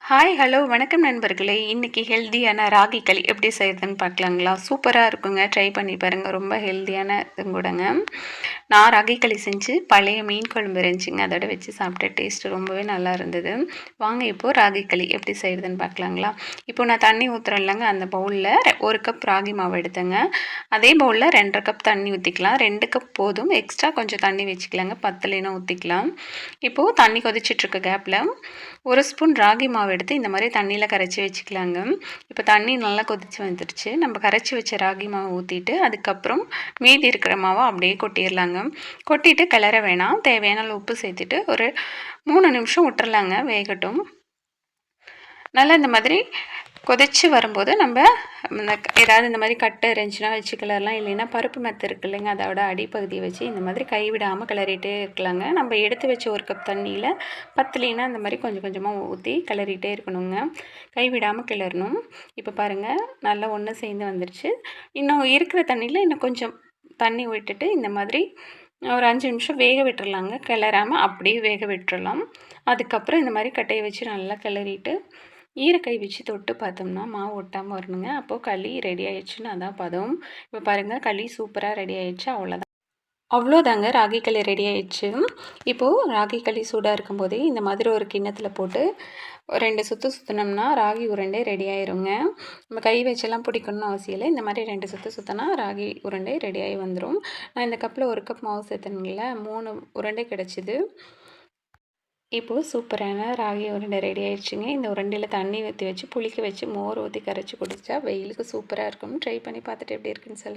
Hi, hello, வணக்கம் நண்பர்களே. இன்னைக்கு ஹெல்தியான ராகி களி எப்படி செய்கிறதுன்னு பார்க்கலாங்களா? சூப்பராக இருக்குங்க. ட்ரை பண்ணி பாருங்கள். ரொம்ப ஹெல்தியான இதுவும் கூடங்க. நான் ராகி களி செஞ்சு பழைய மீன் குழம்பு இருந்துச்சுங்க. அதோட வச்சு சாப்பிட்ட டேஸ்ட் ரொம்பவே நல்லா இருந்தது. வாங்க இப்போது ராகி களி எப்படி செய்கிறதுன்னு பார்க்கலாங்களா? இப்போ நான் தண்ணி ஊற்றுறேன் இல்லைங்க, அந்த பவுலில் 1 கப் ராகி மாவு எடுத்தேங்க. அதே பவுலில் 2 1/2 கப் தண்ணி ஊற்றிக்கலாம். 2 கப் போதும். எக்ஸ்ட்ரா கொஞ்சம் தண்ணி வச்சுக்கலாங்க. பத்தலைன்னா ஊற்றிக்கலாம். இப்போது தண்ணி கொதிச்சிட்ருக்க கேப்பில் 1 ஸ்பூன் ராகி மாவு எடுத்து இந்த மாதிரி தண்ணியில் கரைச்சி வச்சுக்கலாங்க. இப்போ தண்ணி நல்லா கொதித்து வந்துடுச்சு. நம்ம கரைச்சி வச்ச ராகி மாவை ஊற்றிட்டு அதுக்கப்புறம் மீதி இருக்கிற மாவை அப்படியே கொட்டிடலாங்க. கொட்டிட்டு கிளற வேணாம். தேவையான அளவு உப்பு சேர்த்துட்டு ஒரு 3 நிமிஷம் விட்டுறலாங்க, வேகட்டும். நல்லா இந்த மாதிரி கொதித்து வரும்போது நம்ம ஏதாவது இந்த மாதிரி கட்டை இருந்துச்சுன்னா வச்சு கிளறலாம். இல்லைன்னா பருப்பு மெத்தை இருக்குது இல்லைங்க, அதோட அடிப்பகுதியை வச்சு இந்த மாதிரி கைவிடாமல் கிளறிட்டே இருக்கலாங்க. நம்ம எடுத்து வச்ச 1 கப் தண்ணியில் பத்தலைன்னா இந்த மாதிரி கொஞ்சம் கொஞ்சமாக ஊற்றி கிளறிட்டே இருக்கணுங்க. கைவிடாமல் கிளறணும். இப்போ பாருங்கள், நல்லா ஒன்று சேர்ந்து வந்துடுச்சு. இன்னும் இருக்கிற தண்ணியில் இன்னும் கொஞ்சம் தண்ணி விட்டுட்டு இந்த மாதிரி ஒரு 5 நிமிஷம் வேக விட்டுறலாங்க. கிளறாமல் அப்படியே வேக விட்டுறலாம். அதுக்கப்புறம் இந்த மாதிரி கட்டையை வச்சு நல்லா கிளறிட்டு ஈரக்கை வச்சு தொட்டு பார்த்தோம்னா மாவு ஒட்டாமல் வரணுங்க. அப்போது களி ரெடி ஆயிடுச்சுன்னு அதான் பதம். இப்போ பாருங்கள், களி சூப்பராக ரெடி ஆயிடுச்சு. அவ்வளோதாங்க, ராகி களி ரெடி ஆயிடுச்சு. இப்போது ராகி களி சூடாக இருக்கும்போதே இந்த மாதிரி ஒரு கிண்ணத்தில் போட்டு 2 சுற்று சுற்றினோம்னா ராகி உருண்டை ரெடி ஆயிருங்க. நம்ம கை வச்செல்லாம் பிடிக்கணும்னு அவசியம் இல்லை. இந்த மாதிரி 2 சுற்று சுற்றினா ராகி உருண்டை ரெடி ஆகி வந்துடும். நான் இந்த கப்பில் 1 கப் மாவு சேர்த்தனுங்கள 3 உருண்டை கிடச்சிது. இப்போது சூப்பரான ராகி உருண்டை ரெடி ஆயிடுச்சுங்க. இந்த உருண்டையில் தண்ணி ஊற்றி வச்சு புளிக்க வச்சு மோர் ஊற்றி கரைச்சி குடித்தா வெயிலுக்கு சூப்பராக இருக்கும். ட்ரை பண்ணி பார்த்துட்டு எப்படி இருக்குன்னு சொல்லுங்கள்.